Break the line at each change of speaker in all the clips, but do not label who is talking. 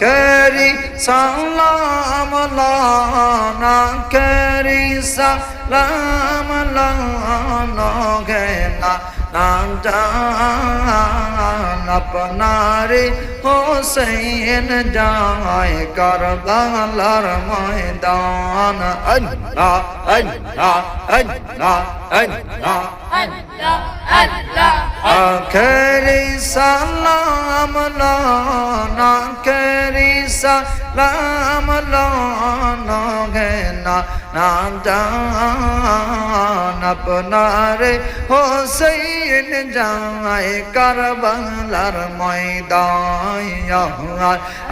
keri salam lana keri salam lana gena নাম আপনারে হোসেন যায় কারবালার ময়দান আল্লাহ আল্লাহ আল্লাহ আল্লাহ আল্লাহ আল্লাহ আখেরি সালাম লানা আখেরি সালাম লানা গেনা নাম জান আপনারে হোসেন যায় কারবালার ময়দান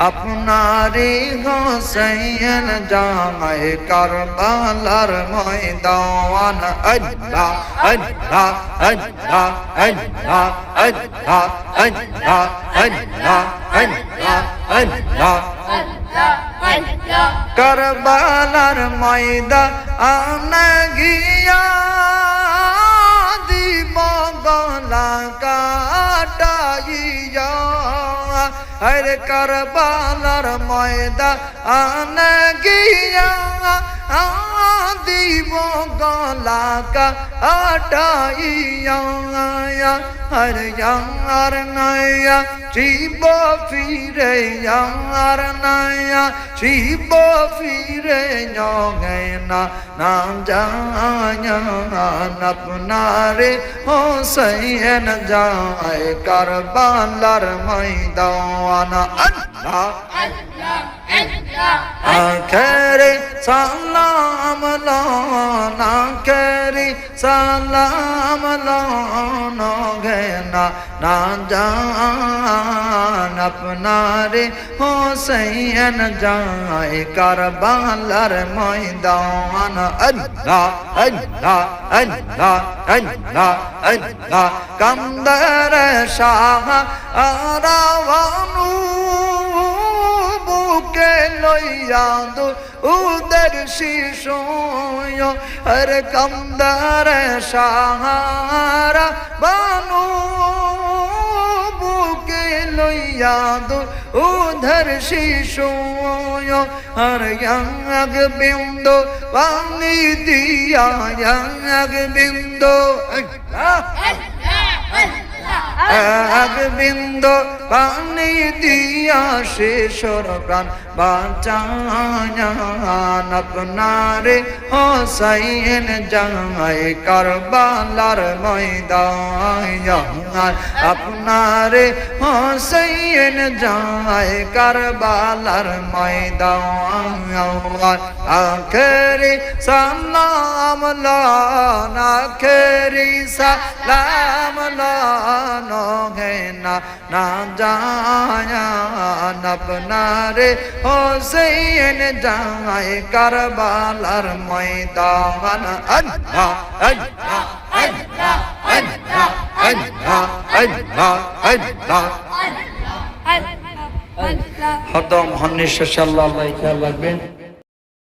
আপনারে হোসেন যায় কারবালার ময়দান আল্লাহ আল্লাহ আল্লাহ আল্লাহ আল্লাহ আল্লাহ আল্লাহ আল্লাহ আল্লাহ কারবালার ময়দান গিয়া দিব গলা কাটাইয়া হরে কারবালার ময়দান গিয়া দিব গলা কাটাইয়া হর ইয়ার নয়া শিব ফিরে ইয়ার নয়া শিব ফিরে না নাম জান আপনারে হোসেন যায় কারবালার ময়দান আল্লাহ আল্লাহ আখেরে সালাম লানা আখেরে সালাম লানা গেনা না জান আপনারে হোসেন যায় কারবালার ময়দান আল্লাহ আল্লাহ আল্লাহ আল্লাহ আল্লাহ কামদার শাহ আরাওয়ানু বুকে লইয়া দু উদের শিশোয় হর কামদার সাহারা বানু বুকে লইয়া দু উধর শিশোয় হর ইয়াগ বিন্দু পানি দিয়া ইয়াগ বিন্দু এক বিন্দু পানি দিয়া শেষর প্রাণ বাঁচান আপনারে হোসেন যায় কারবালার ময়দান আপনারে হোসেন যায় কারবালার ময়দান আখেরি সালাম লানা আখেরি সালাম লানা গেনা না জান আপনারে হোসেন যায় কারবালার ময়দান আল্লাহ আল্লাহ আল্লাহ আল্লাহ আল্লাহ আল্লাহ আল্লাহ হতম হন্নিশ সাল্লাল্লাহু আলাইহি ওয়া সাল্লাম